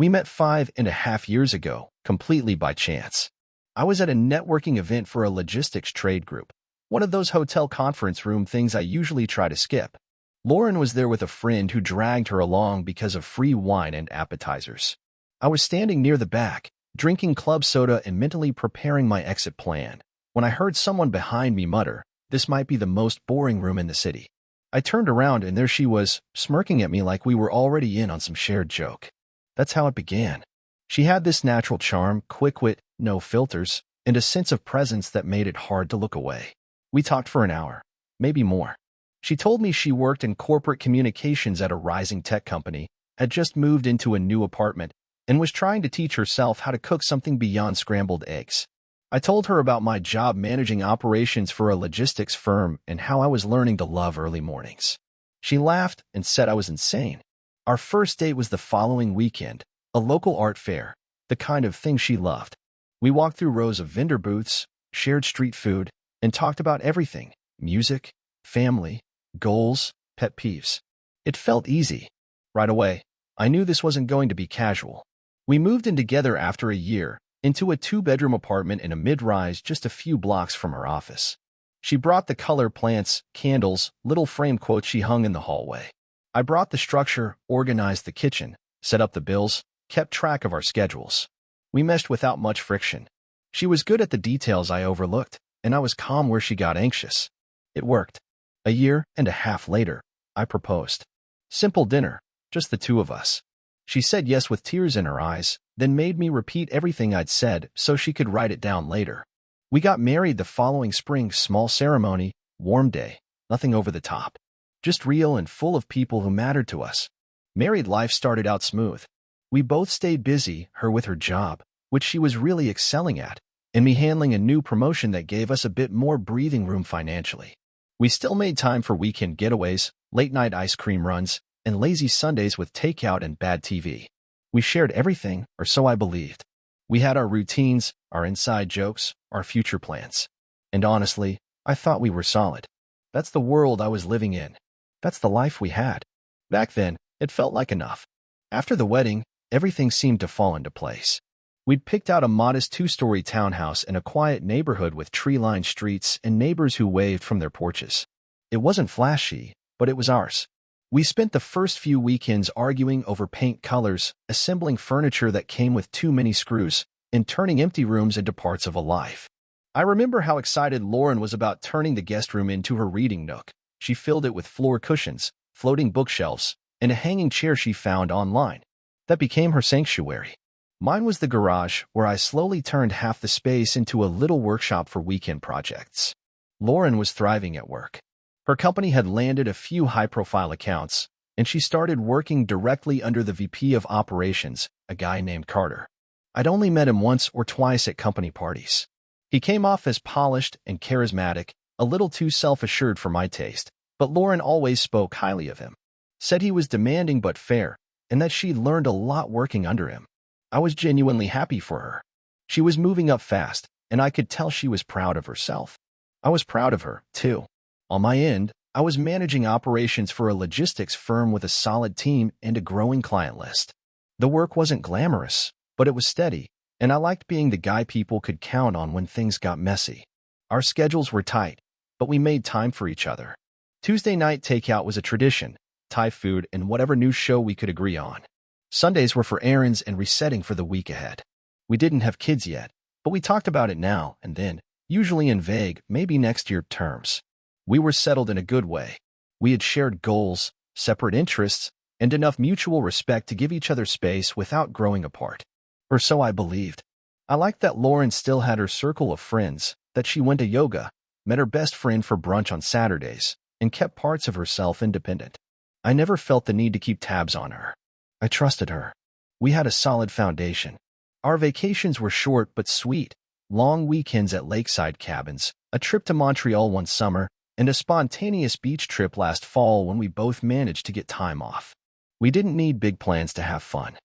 We met 5.5 years ago, completely by chance. I was at a networking event for a logistics trade group, one of those hotel conference room things I usually try to skip. Lauren was there with a friend who dragged her along because of free wine and appetizers. I was standing near the back, drinking club soda and mentally preparing my exit plan, when I heard someone behind me mutter, "This might be the most boring room in the city." I turned around and there she was, smirking at me like we were already in on some shared joke. That's how it began. She had this natural charm, quick wit, no filters, and a sense of presence that made it hard to look away. We talked for an hour, maybe more. She told me she worked in corporate communications at a rising tech company, had just moved into a new apartment, and was trying to teach herself how to cook something beyond scrambled eggs. I told her about my job managing operations for a logistics firm and how I was learning to love early mornings. She laughed and said I was insane. Our first date was the following weekend, a local art fair, the kind of thing she loved. We walked through rows of vendor booths, shared street food, and talked about everything: music, family, goals, pet peeves. It felt easy. Right away, I knew this wasn't going to be casual. We moved in together after a year, into a 2-bedroom apartment in a mid-rise just a few blocks from her office. She brought the color plants, candles, little frame quotes she hung in the hallway. I brought the structure, organized the kitchen, set up the bills, kept track of our schedules. We meshed without much friction. She was good at the details I overlooked, and I was calm where she got anxious. It worked. 1.5 years later, I proposed. Simple dinner, just the two of us. She said yes with tears in her eyes, then made me repeat everything I'd said so she could write it down later. We got married the following spring, small ceremony, warm day, nothing over the top. Just real and full of people who mattered to us. Married life started out smooth. We both stayed busy, her with her job, which she was really excelling at, and me handling a new promotion that gave us a bit more breathing room financially. We still made time for weekend getaways, late-night ice cream runs, and lazy Sundays with takeout and bad TV. We shared everything, or so I believed. We had our routines, our inside jokes, our future plans. And honestly, I thought we were solid. That's the world I was living in. That's the life we had. Back then, it felt like enough. After the wedding, everything seemed to fall into place. We'd picked out a modest 2-story townhouse in a quiet neighborhood with tree-lined streets and neighbors who waved from their porches. It wasn't flashy, but it was ours. We spent the first few weekends arguing over paint colors, assembling furniture that came with too many screws, and turning empty rooms into parts of a life. I remember how excited Lauren was about turning the guest room into her reading nook. She filled it with floor cushions, floating bookshelves, and a hanging chair she found online. That became her sanctuary. Mine was the garage, where I slowly turned half the space into a little workshop for weekend projects. Lauren was thriving at work. Her company had landed a few high-profile accounts, and she started working directly under the VP of Operations, a guy named Carter. I'd only met him once or twice at company parties. He came off as polished and charismatic, a little too self-assured for my taste, but Lauren always spoke highly of him. Said he was demanding but fair, and that she'd learned a lot working under him. I was genuinely happy for her. She was moving up fast, and I could tell she was proud of herself. I was proud of her, too. On my end, I was managing operations for a logistics firm with a solid team and a growing client list. The work wasn't glamorous, but it was steady, and I liked being the guy people could count on when things got messy. Our schedules were tight, but we made time for each other. Tuesday night takeout was a tradition, Thai food and whatever new show we could agree on. Sundays were for errands and resetting for the week ahead. We didn't have kids yet, but we talked about it now and then, usually in vague, maybe next year terms. We were settled in a good way. We had shared goals, separate interests, and enough mutual respect to give each other space without growing apart. Or so I believed. I liked that Lauren still had her circle of friends, that she went to yoga, met her best friend for brunch on Saturdays, and kept parts of herself independent. I never felt the need to keep tabs on her. I trusted her. We had a solid foundation. Our vacations were short but sweet, long weekends at lakeside cabins, a trip to Montreal one summer, and a spontaneous beach trip last fall when we both managed to get time off. We didn't need big plans to have fun.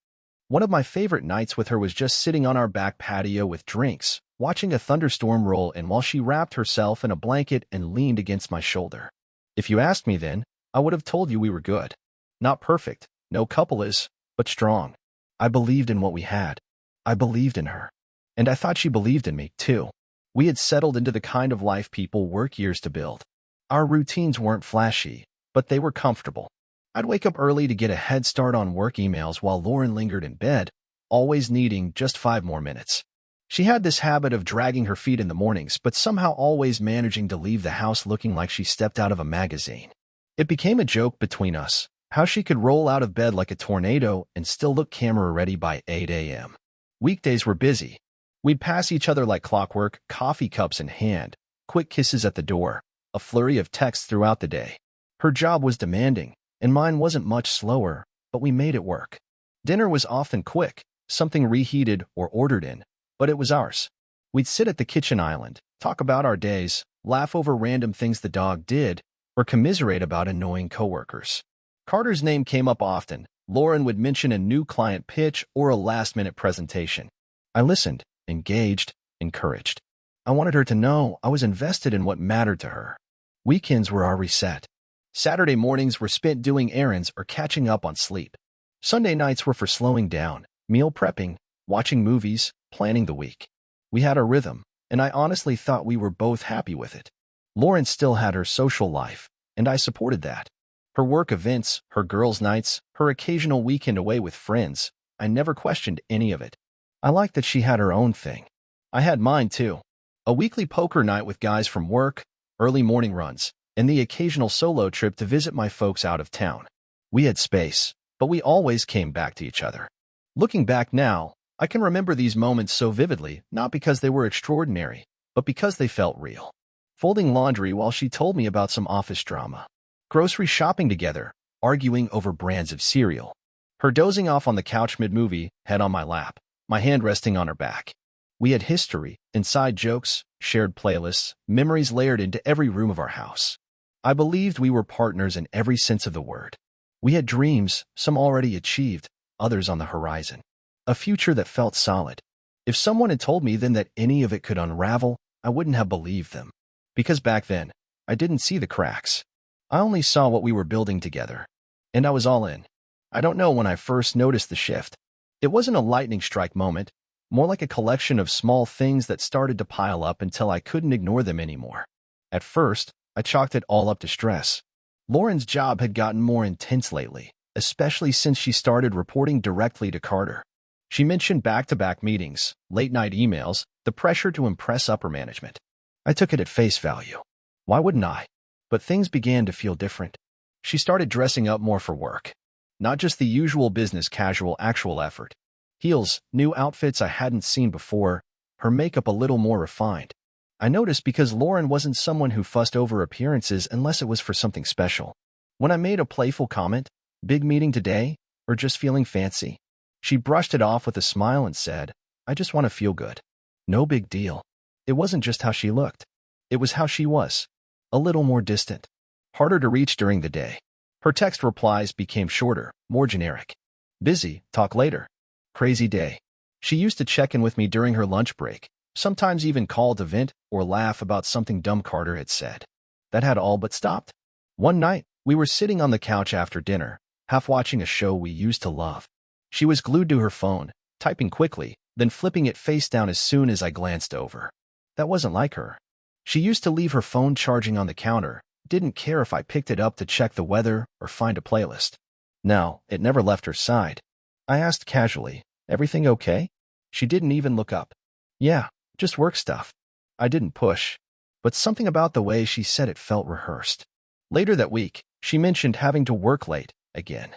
One of my favorite nights with her was just sitting on our back patio with drinks, watching a thunderstorm roll in while she wrapped herself in a blanket and leaned against my shoulder. If you asked me then, I would have told you we were good. Not perfect, no couple is, but strong. I believed in what we had. I believed in her. And I thought she believed in me, too. We had settled into the kind of life people work years to build. Our routines weren't flashy, but they were comfortable. I'd wake up early to get a head start on work emails while Lauren lingered in bed, always needing just 5 more minutes. She had this habit of dragging her feet in the mornings, but somehow always managing to leave the house looking like she stepped out of a magazine. It became a joke between us, how she could roll out of bed like a tornado and still look camera-ready by 8 a.m. Weekdays were busy. We'd pass each other like clockwork, coffee cups in hand, quick kisses at the door, a flurry of texts throughout the day. Her job was demanding, and mine wasn't much slower, but we made it work. Dinner was often quick, something reheated or ordered in, but it was ours. We'd sit at the kitchen island, talk about our days, laugh over random things the dog did, or commiserate about annoying coworkers. Carter's name came up often. Lauren would mention a new client pitch or a last-minute presentation. I listened, engaged, encouraged. I wanted her to know I was invested in what mattered to her. Weekends were our reset. Saturday mornings were spent doing errands or catching up on sleep. Sunday nights were for slowing down, meal prepping, watching movies, planning the week. We had a rhythm, and I honestly thought we were both happy with it. Lauren still had her social life, and I supported that. Her work events, her girls' nights, her occasional weekend away with friends, I never questioned any of it. I liked that she had her own thing. I had mine too. A weekly poker night with guys from work, early morning runs, and the occasional solo trip to visit my folks out of town. We had space, but we always came back to each other. Looking back now, I can remember these moments so vividly, not because they were extraordinary, but because they felt real. Folding laundry while she told me about some office drama. Grocery shopping together, arguing over brands of cereal. Her dozing off on the couch mid-movie, head on my lap, my hand resting on her back. We had history, inside jokes, shared playlists, memories layered into every room of our house. I believed we were partners in every sense of the word. We had dreams, some already achieved, others on the horizon. A future that felt solid. If someone had told me then that any of it could unravel, I wouldn't have believed them. Because back then, I didn't see the cracks. I only saw what we were building together. And I was all in. I don't know when I first noticed the shift. It wasn't a lightning strike moment, more like a collection of small things that started to pile up until I couldn't ignore them anymore. At first, I chalked it all up to stress. Lauren's job had gotten more intense lately, especially since she started reporting directly to Carter. She mentioned back-to-back meetings, late-night emails, the pressure to impress upper management. I took it at face value. Why wouldn't I? But things began to feel different. She started dressing up more for work. Not just the usual business casual actual effort. Heels, new outfits I hadn't seen before, her makeup a little more refined. I noticed because Lauren wasn't someone who fussed over appearances unless it was for something special. When I made a playful comment, big meeting today, or just feeling fancy, she brushed it off with a smile and said, I just want to feel good. No big deal. It wasn't just how she looked. It was how she was. A little more distant. Harder to reach during the day. Her text replies became shorter, more generic. Busy, talk later. Crazy day. She used to check in with me during her lunch break, sometimes even call to vent or laugh about something dumb Carter had said. That had all but stopped. One night, we were sitting on the couch after dinner, half watching a show we used to love. She was glued to her phone, typing quickly, then flipping it face down as soon as I glanced over. That wasn't like her. She used to leave her phone charging on the counter, didn't care if I picked it up to check the weather or find a playlist. No, it never left her side. I asked casually, everything okay? She didn't even look up. Yeah, just work stuff. I didn't push. But something about the way she said it felt rehearsed. Later that week, she mentioned having to work late, again.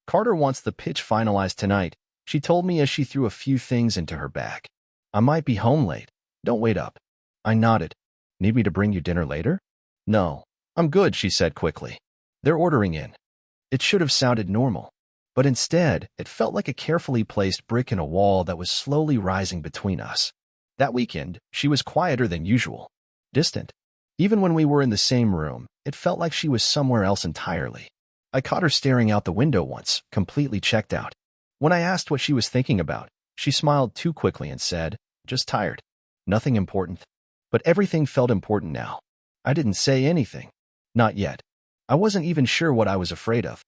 Carter wants the pitch finalized tonight, she told me as she threw a few things into her bag. I might be home late. Don't wait up. I nodded. Need me to bring you dinner later? No, I'm good, she said quickly. They're ordering in. It should have sounded normal. But instead, it felt like a carefully placed brick in a wall that was slowly rising between us. That weekend, she was quieter than usual. Distant. Even when we were in the same room, it felt like she was somewhere else entirely. I caught her staring out the window once, completely checked out. When I asked what she was thinking about, she smiled too quickly and said, just tired. Nothing important. But everything felt important now. I didn't say anything. Not yet. I wasn't even sure what I was afraid of.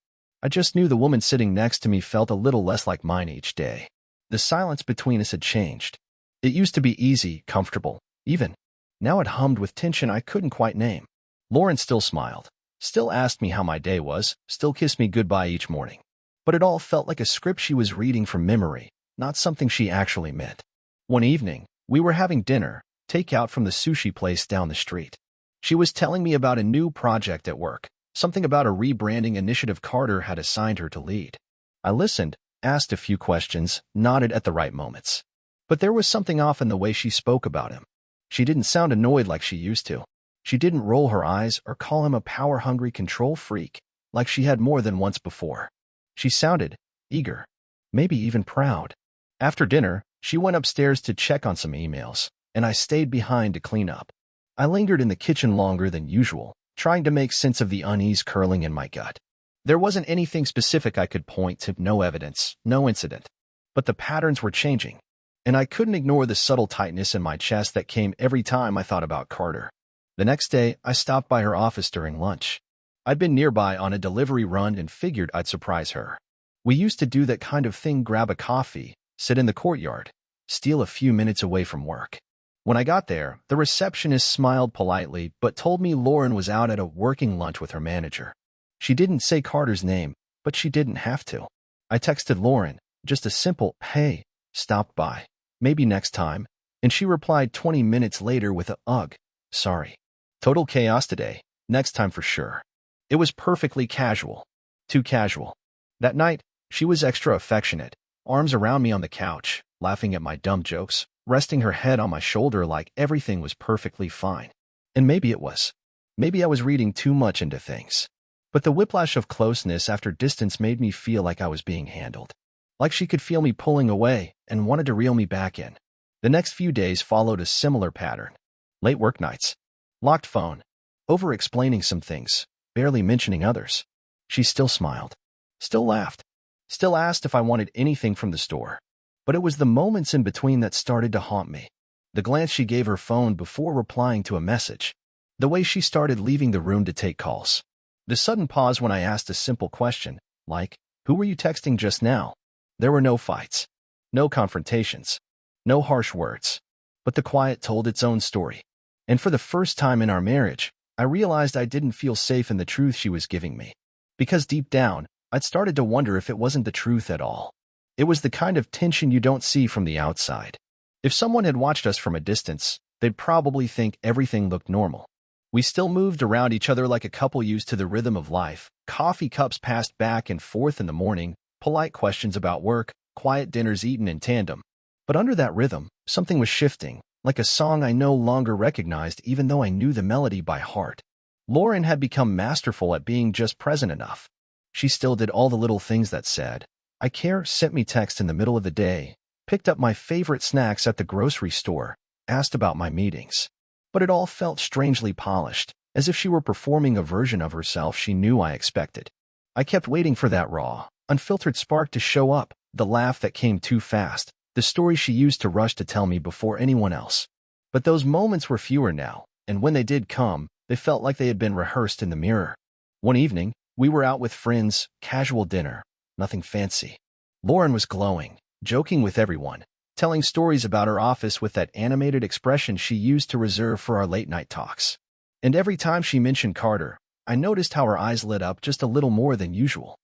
I just knew the woman sitting next to me felt a little less like mine each day. The silence between us had changed. It used to be easy, comfortable, even. Now it hummed with tension I couldn't quite name. Lauren still smiled, still asked me how my day was, still kissed me goodbye each morning. But it all felt like a script she was reading from memory, not something she actually meant. One evening, we were having dinner, takeout from the sushi place down the street. She was telling me about a new project at work, something about a rebranding initiative Carter had assigned her to lead. I listened, asked a few questions, nodded at the right moments. But there was something off in the way she spoke about him. She didn't sound annoyed like she used to. She didn't roll her eyes or call him a power-hungry control freak, like she had more than once before. She sounded eager, maybe even proud. After dinner, she went upstairs to check on some emails, and I stayed behind to clean up. I lingered in the kitchen longer than usual, trying to make sense of the unease curling in my gut. There wasn't anything specific I could point to, no evidence, no incident. But the patterns were changing, and I couldn't ignore the subtle tightness in my chest that came every time I thought about Carter. The next day, I stopped by her office during lunch. I'd been nearby on a delivery run and figured I'd surprise her. We used to do that kind of thing, grab a coffee, sit in the courtyard, steal a few minutes away from work. When I got there, the receptionist smiled politely but told me Lauren was out at a working lunch with her manager. She didn't say Carter's name, but she didn't have to. I texted Lauren, just a simple, "Hey, stop by. Maybe next time." And she replied 20 minutes later with a, "Ugh, sorry. Total chaos today. Next time for sure." It was perfectly casual. Too casual. That night, she was extra affectionate, arms around me on the couch, laughing at my dumb jokes, resting her head on my shoulder like everything was perfectly fine. And maybe it was. Maybe I was reading too much into things. But the whiplash of closeness after distance made me feel like I was being handled. Like she could feel me pulling away and wanted to reel me back in. The next few days followed a similar pattern. Late work nights. Locked phone. Over-explaining some things, barely mentioning others. She still smiled. Still laughed. Still asked if I wanted anything from the store. But it was the moments in between that started to haunt me. The glance she gave her phone before replying to a message. The way she started leaving the room to take calls. The sudden pause when I asked a simple question, like, "Who were you texting just now?" There were no fights. No confrontations. No harsh words. But the quiet told its own story. And for the first time in our marriage, I realized I didn't feel safe in the truth she was giving me. Because deep down, I'd started to wonder if it wasn't the truth at all. It was the kind of tension you don't see from the outside. If someone had watched us from a distance, they'd probably think everything looked normal. We still moved around each other like a couple used to the rhythm of life. Coffee cups passed back and forth in the morning, polite questions about work, quiet dinners eaten in tandem. But under that rhythm, something was shifting, like a song I no longer recognized even though I knew the melody by heart. Lauren had become masterful at being just present enough. She still did all the little things that said, "I care," sent me text in the middle of the day, picked up my favorite snacks at the grocery store, asked about my meetings. But it all felt strangely polished, as if she were performing a version of herself she knew I expected. I kept waiting for that raw, unfiltered spark to show up, the laugh that came too fast, the story she used to rush to tell me before anyone else. But those moments were fewer now, and when they did come, they felt like they had been rehearsed in the mirror. One evening, we were out with friends, casual dinner, nothing fancy. Lauren was glowing, joking with everyone, telling stories about her office with that animated expression she used to reserve for our late-night talks. And every time she mentioned Carter, I noticed how her eyes lit up just a little more than usual.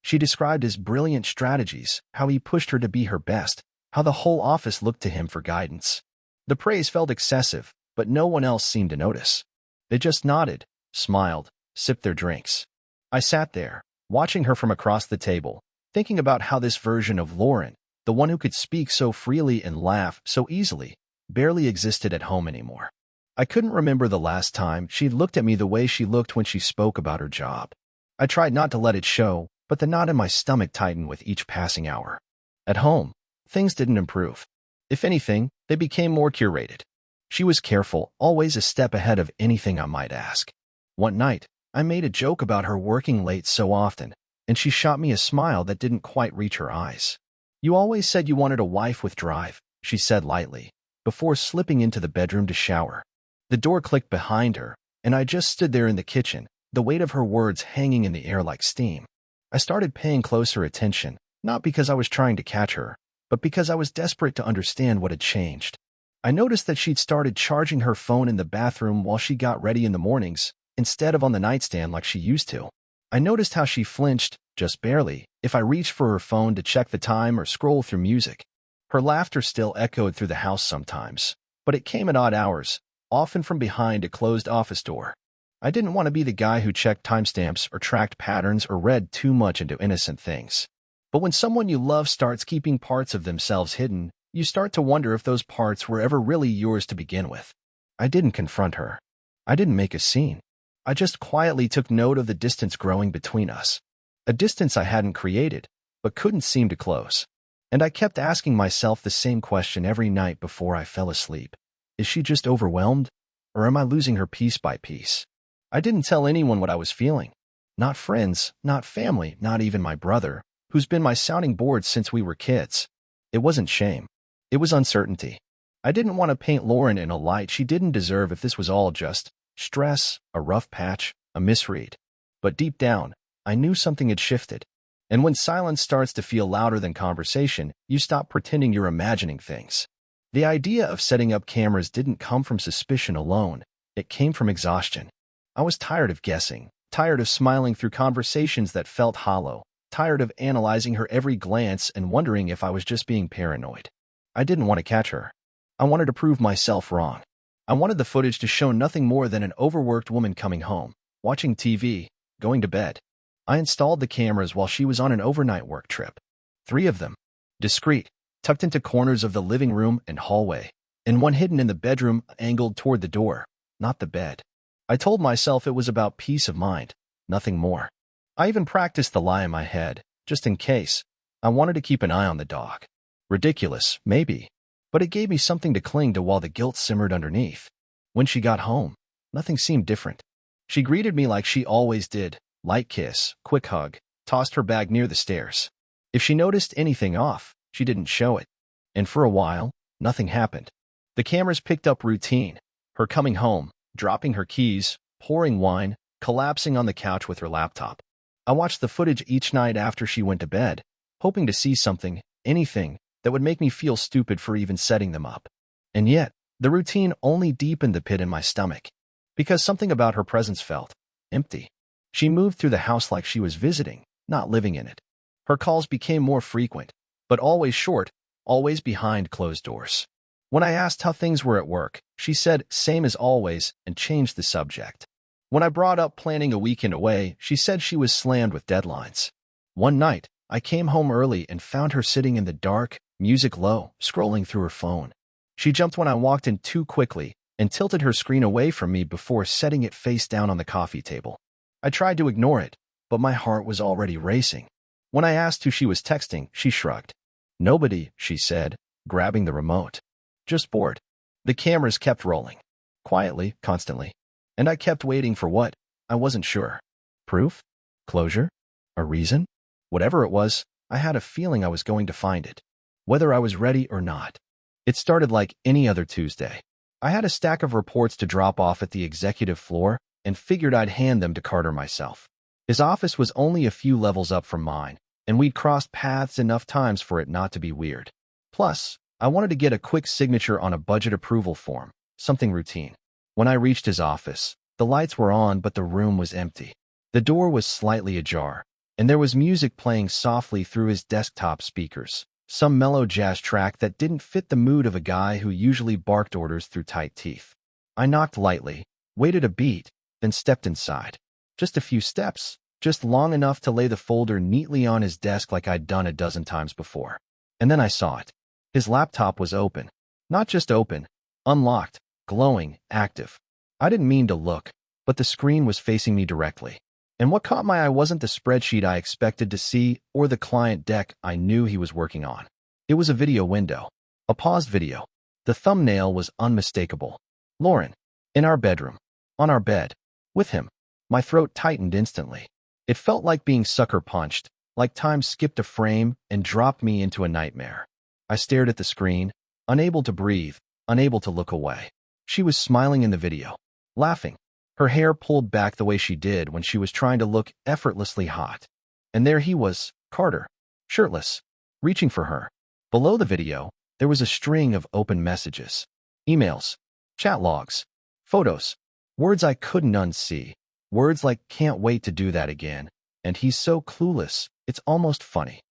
She described his brilliant strategies, how he pushed her to be her best, how the whole office looked to him for guidance. The praise felt excessive, but no one else seemed to notice. They just nodded, smiled, sipped their drinks. I sat there, watching her from across the table, thinking about how this version of Lauren, the one who could speak so freely and laugh so easily, barely existed at home anymore. I couldn't remember the last time she'd looked at me the way she looked when she spoke about her job. I tried not to let it show, but the knot in my stomach tightened with each passing hour. At home, things didn't improve. If anything, they became more curated. She was careful, always a step ahead of anything I might ask. One night, I made a joke about her working late so often, and she shot me a smile that didn't quite reach her eyes. "You always said you wanted a wife with drive," she said lightly, before slipping into the bedroom to shower. The door clicked behind her, and I just stood there in the kitchen, the weight of her words hanging in the air like steam. I started paying closer attention, not because I was trying to catch her, but because I was desperate to understand what had changed. I noticed that she'd started charging her phone in the bathroom while she got ready in the mornings, instead of on the nightstand like she used to. I noticed how she flinched, just barely, if I reached for her phone to check the time or scroll through music. Her laughter still echoed through the house sometimes, but it came at odd hours, often from behind a closed office door. I didn't want to be the guy who checked timestamps or tracked patterns or read too much into innocent things. But when someone you love starts keeping parts of themselves hidden, you start to wonder if those parts were ever really yours to begin with. I didn't confront her. I didn't make a scene. I just quietly took note of the distance growing between us. A distance I hadn't created, but couldn't seem to close. And I kept asking myself the same question every night before I fell asleep. Is she just overwhelmed? Or am I losing her piece by piece? I didn't tell anyone what I was feeling. Not friends, not family, not even my brother, who's been my sounding board since we were kids. It wasn't shame. It was uncertainty. I didn't want to paint Lauren in a light she didn't deserve if this was all just stress, a rough patch, a misread. But deep down, I knew something had shifted. And when silence starts to feel louder than conversation, you stop pretending you're imagining things. The idea of setting up cameras didn't come from suspicion alone. It came from exhaustion. I was tired of guessing, tired of smiling through conversations that felt hollow, tired of analyzing her every glance and wondering if I was just being paranoid. I didn't want to catch her. I wanted to prove myself wrong. I wanted the footage to show nothing more than an overworked woman coming home, watching TV, going to bed. I installed the cameras while she was on an overnight work trip. 3 of them. Discreet, tucked into corners of the living room and hallway, and one hidden in the bedroom angled toward the door, not the bed. I told myself it was about peace of mind, nothing more. I even practiced the lie in my head, just in case. I wanted to keep an eye on the dog. Ridiculous, maybe, but it gave me something to cling to while the guilt simmered underneath. When she got home, nothing seemed different. She greeted me like she always did, light kiss, quick hug, tossed her bag near the stairs. If she noticed anything off, she didn't show it. And for a while, nothing happened. The cameras picked up routine, her coming home, dropping her keys, pouring wine, collapsing on the couch with her laptop. I watched the footage each night after she went to bed, hoping to see something, anything, that would make me feel stupid for even setting them up. And yet, the routine only deepened the pit in my stomach, because something about her presence felt empty. She moved through the house like she was visiting, not living in it. Her calls became more frequent, but always short, always behind closed doors. When I asked how things were at work, she said, same as always, and changed the subject. When I brought up planning a weekend away, she said she was slammed with deadlines. One night, I came home early and found her sitting in the dark, music low, scrolling through her phone. She jumped when I walked in too quickly and tilted her screen away from me before setting it face down on the coffee table. I tried to ignore it, but my heart was already racing. When I asked who she was texting, she shrugged. Nobody, she said, grabbing the remote. Just bored. The cameras kept rolling. Quietly, constantly. And I kept waiting for what? I wasn't sure. Proof? Closure? A reason? Whatever it was, I had a feeling I was going to find it. Whether I was ready or not. It started like any other Tuesday. I had a stack of reports to drop off at the executive floor and figured I'd hand them to Carter myself. His office was only a few levels up from mine, and we'd crossed paths enough times for it not to be weird. Plus, I wanted to get a quick signature on a budget approval form, something routine. When I reached his office, the lights were on but the room was empty. The door was slightly ajar, and there was music playing softly through his desktop speakers, some mellow jazz track that didn't fit the mood of a guy who usually barked orders through tight teeth. I knocked lightly, waited a beat, then stepped inside. Just a few steps, just long enough to lay the folder neatly on his desk like I'd done a dozen times before. And then I saw it. His laptop was open. Not just open, unlocked, glowing, active. I didn't mean to look, but the screen was facing me directly. And what caught my eye wasn't the spreadsheet I expected to see or the client deck I knew he was working on. It was a video window. A paused video. The thumbnail was unmistakable. Lauren. In our bedroom. On our bed. With him. My throat tightened instantly. It felt like being sucker punched, like time skipped a frame and dropped me into a nightmare. I stared at the screen, unable to breathe, unable to look away. She was smiling in the video, laughing, her hair pulled back the way she did when she was trying to look effortlessly hot. And there he was, Carter, shirtless, reaching for her. Below the video, there was a string of open messages, emails, chat logs, photos, words I couldn't unsee, words like "can't wait to do that again," and "he's so clueless, it's almost funny."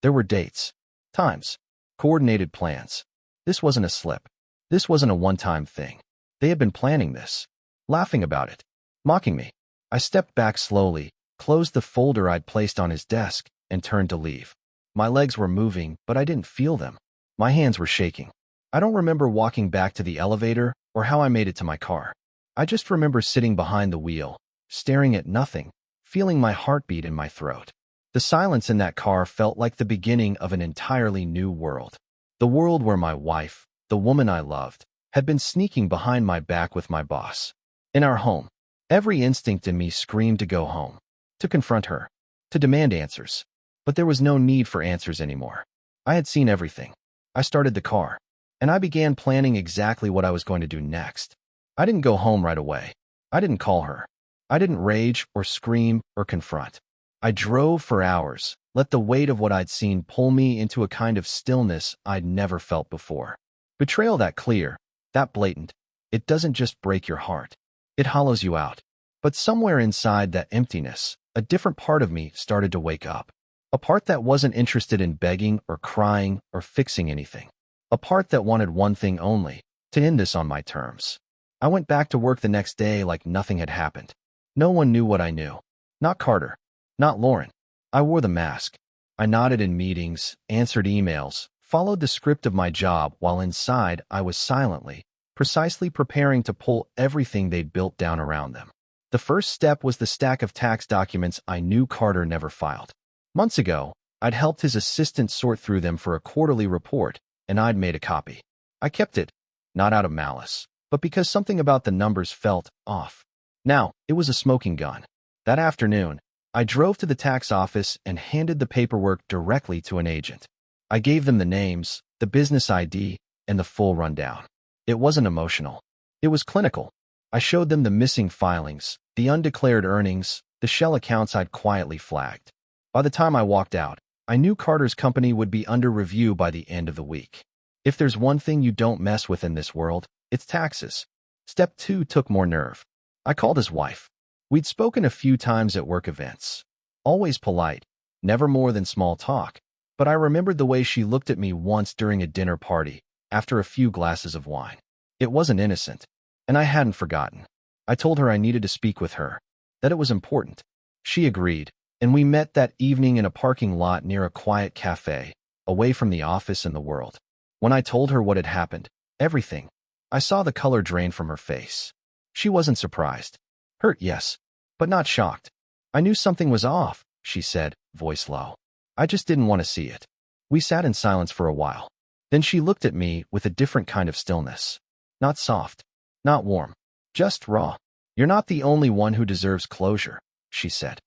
There were dates, times, coordinated plans. This wasn't a slip. This wasn't a one-time thing. They had been planning this, laughing about it, mocking me. I stepped back slowly, closed the folder I'd placed on his desk, and turned to leave. My legs were moving, but I didn't feel them. My hands were shaking. I don't remember walking back to the elevator or how I made it to my car. I just remember sitting behind the wheel, staring at nothing, feeling my heartbeat in my throat. The silence in that car felt like the beginning of an entirely new world. The world where my wife, the woman I loved, had been sneaking behind my back with my boss. In our home, every instinct in me screamed to go home, to confront her, to demand answers. But there was no need for answers anymore. I had seen everything. I started the car, and I began planning exactly what I was going to do next. I didn't go home right away. I didn't call her. I didn't rage or scream or confront. I drove for hours, let the weight of what I'd seen pull me into a kind of stillness I'd never felt before. Betrayal that clear, that blatant, it doesn't just break your heart. It hollows you out. But somewhere inside that emptiness, a different part of me started to wake up. A part that wasn't interested in begging or crying or fixing anything. A part that wanted one thing only, to end this on my terms. I went back to work the next day like nothing had happened. No one knew what I knew. Not Carter. Not Lauren. I wore the mask. I nodded in meetings, answered emails, followed the script of my job while inside I was silently, precisely preparing to pull everything they'd built down around them. The first step was the stack of tax documents I knew Carter never filed. Months ago, I'd helped his assistant sort through them for a quarterly report, and I'd made a copy. I kept it, not out of malice, but because something about the numbers felt off. Now, it was a smoking gun. That afternoon, I drove to the tax office and handed the paperwork directly to an agent. I gave them the names, the business ID, and the full rundown. It wasn't emotional. It was clinical. I showed them the missing filings, the undeclared earnings, the shell accounts I'd quietly flagged. By the time I walked out, I knew Carter's company would be under review by the end of the week. If there's one thing you don't mess with in this world, it's taxes. Step 2 took more nerve. I called his wife. We'd spoken a few times at work events. Always polite, never more than small talk, but I remembered the way she looked at me once during a dinner party, after a few glasses of wine. It wasn't innocent, and I hadn't forgotten. I told her I needed to speak with her, that it was important. She agreed, and we met that evening in a parking lot near a quiet cafe, away from the office and the world. When I told her what had happened, everything, I saw the color drain from her face. She wasn't surprised. Hurt, yes, but not shocked. I knew something was off, she said, voice low. I just didn't want to see it. We sat in silence for a while. Then she looked at me with a different kind of stillness. Not soft, not warm, just raw. You're not the only one who deserves closure, she said.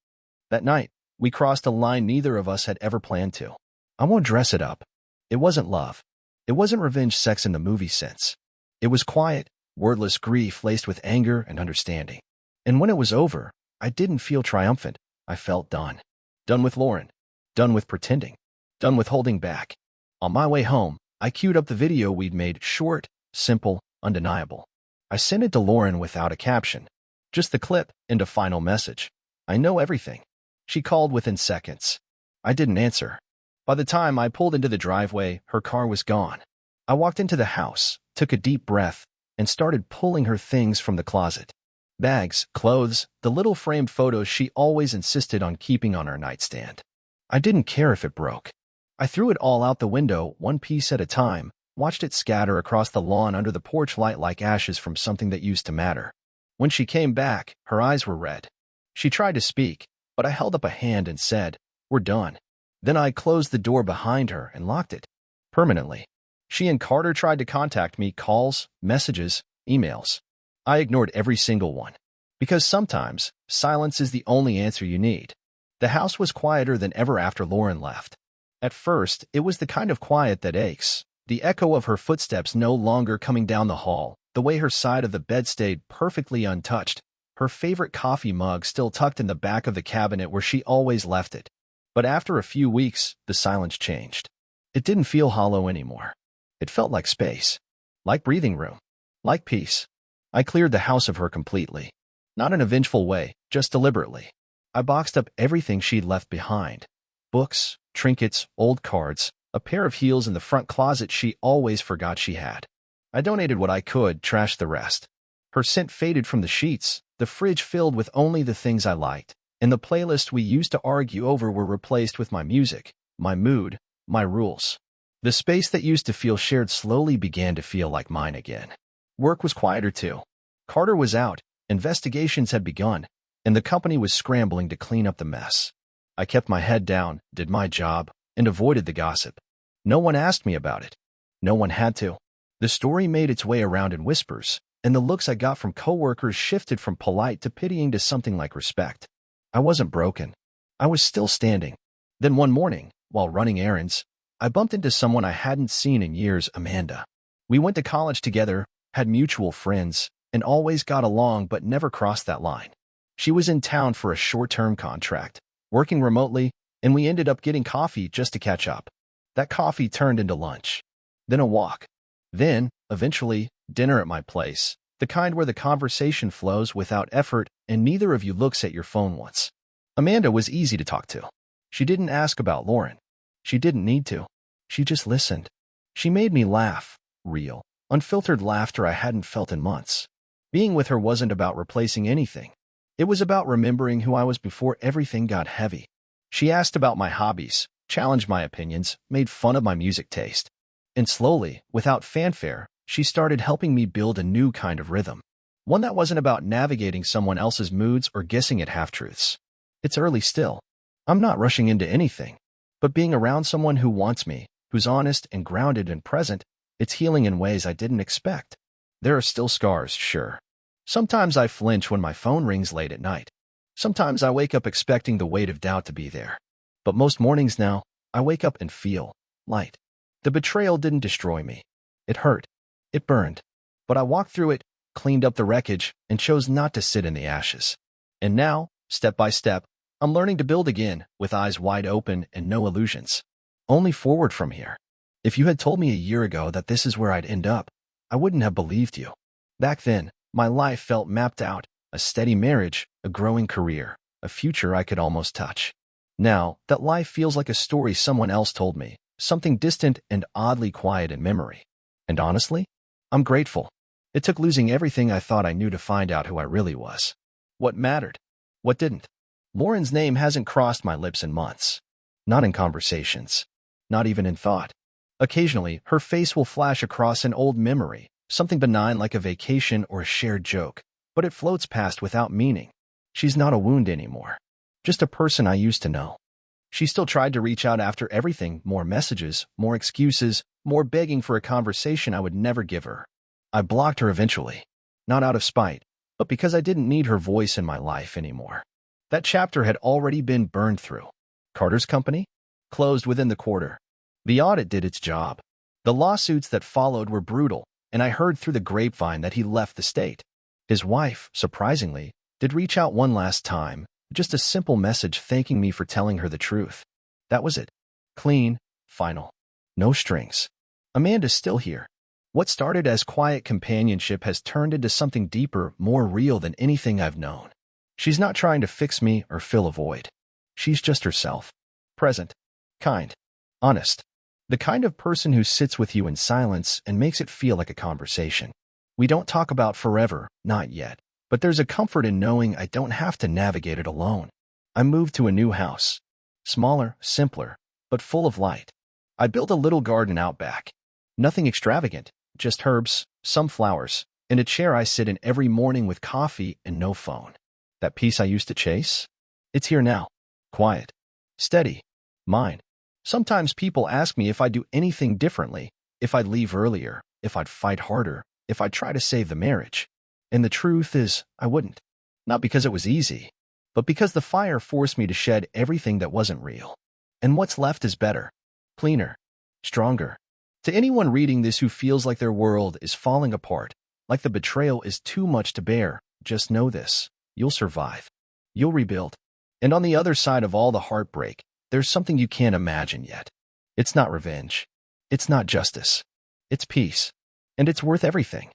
That night, we crossed a line neither of us had ever planned to. I won't dress it up. It wasn't love. It wasn't revenge sex in the movie sense. It was quiet, wordless grief laced with anger and understanding. And when it was over, I didn't feel triumphant. I felt done. Done with Lauren. Done with pretending. Done with holding back. On my way home, I queued up the video we'd made, short, simple, undeniable. I sent it to Lauren without a caption. Just the clip and a final message. I know everything. She called within seconds. I didn't answer. By the time I pulled into the driveway, her car was gone. I walked into the house, took a deep breath, and started pulling her things from the closet. Bags, clothes, the little framed photos she always insisted on keeping on her nightstand. I didn't care if it broke. I threw it all out the window, one piece at a time, watched it scatter across the lawn under the porch light like ashes from something that used to matter. When she came back, her eyes were red. She tried to speak, but I held up a hand and said, "We're done." Then I closed the door behind her and locked it. Permanently. She and Carter tried to contact me, calls, messages, emails. I ignored every single one. Because sometimes, silence is the only answer you need. The house was quieter than ever after Lauren left. At first, it was the kind of quiet that aches. The echo of her footsteps no longer coming down the hall, the way her side of the bed stayed perfectly untouched, her favorite coffee mug still tucked in the back of the cabinet where she always left it. But after a few weeks, the silence changed. It didn't feel hollow anymore. It felt like space, like breathing room, like peace. I cleared the house of her completely. Not in a vengeful way, just deliberately. I boxed up everything she'd left behind. Books, trinkets, old cards, a pair of heels in the front closet she always forgot she had. I donated what I could, trashed the rest. Her scent faded from the sheets, the fridge filled with only the things I liked, and the playlists we used to argue over were replaced with my music, my mood, my rules. The space that used to feel shared slowly began to feel like mine again. Work was quieter too. Carter was out, investigations had begun, and the company was scrambling to clean up the mess. I kept my head down, did my job, and avoided the gossip. No one asked me about it. No one had to. The story made its way around in whispers, and the looks I got from coworkers shifted from polite to pitying to something like respect. I wasn't broken. I was still standing. Then one morning, while running errands, I bumped into someone I hadn't seen in years, Amanda. We went to college together, had mutual friends, and always got along but never crossed that line. She was in town for a short-term contract, working remotely, and we ended up getting coffee just to catch up. That coffee turned into lunch, then a walk, then, eventually, dinner at my place, the kind where the conversation flows without effort and neither of you looks at your phone once. Amanda was easy to talk to. She didn't ask about Lauren. She didn't need to. She just listened. She made me laugh, real, unfiltered laughter I hadn't felt in months. Being with her wasn't about replacing anything. It was about remembering who I was before everything got heavy. She asked about my hobbies, challenged my opinions, made fun of my music taste. And slowly, without fanfare, she started helping me build a new kind of rhythm. One that wasn't about navigating someone else's moods or guessing at half-truths. It's early still. I'm not rushing into anything. But being around someone who wants me, who's honest and grounded and present, it's healing in ways I didn't expect. There are still scars, sure. Sometimes I flinch when my phone rings late at night. Sometimes I wake up expecting the weight of doubt to be there. But most mornings now, I wake up and feel light. The betrayal didn't destroy me. It hurt. It burned. But I walked through it, cleaned up the wreckage, and chose not to sit in the ashes. And now, step by step, I'm learning to build again, with eyes wide open and no illusions. Only forward from here. If you had told me a year ago that this is where I'd end up, I wouldn't have believed you. Back then, my life felt mapped out, a steady marriage, a growing career, a future I could almost touch. Now, that life feels like a story someone else told me, something distant and oddly quiet in memory. And honestly, I'm grateful. It took losing everything I thought I knew to find out who I really was. What mattered? What didn't? Lauren's name hasn't crossed my lips in months. Not in conversations. Not even in thought. Occasionally, her face will flash across an old memory, something benign like a vacation or a shared joke, but it floats past without meaning. She's not a wound anymore. Just a person I used to know. She still tried to reach out after everything, more messages, more excuses, more begging for a conversation I would never give her. I blocked her eventually. Not out of spite, but because I didn't need her voice in my life anymore. That chapter had already been burned through. Carter's company? Closed within the quarter. The audit did its job. The lawsuits that followed were brutal, and I heard through the grapevine that he left the state. His wife, surprisingly, did reach out one last time, just a simple message thanking me for telling her the truth. That was it. Clean, final. No strings. Amanda's still here. What started as quiet companionship has turned into something deeper, more real than anything I've known. She's not trying to fix me or fill a void. She's just herself. Present. Kind. Honest. The kind of person who sits with you in silence and makes it feel like a conversation. We don't talk about forever, not yet, but there's a comfort in knowing I don't have to navigate it alone. I moved to a new house. Smaller, simpler, but full of light. I built a little garden out back. Nothing extravagant, just herbs, some flowers, and a chair I sit in every morning with coffee and no phone. That peace I used to chase? It's here now. Quiet. Steady. Mine. Sometimes people ask me if I'd do anything differently, if I'd leave earlier, if I'd fight harder, if I'd try to save the marriage. And the truth is, I wouldn't. Not because it was easy, but because the fire forced me to shed everything that wasn't real. And what's left is better. Cleaner. Stronger. To anyone reading this who feels like their world is falling apart, like the betrayal is too much to bear, just know this. You'll survive. You'll rebuild. And on the other side of all the heartbreak, there's something you can't imagine yet. It's not revenge. It's not justice. It's peace. And it's worth everything.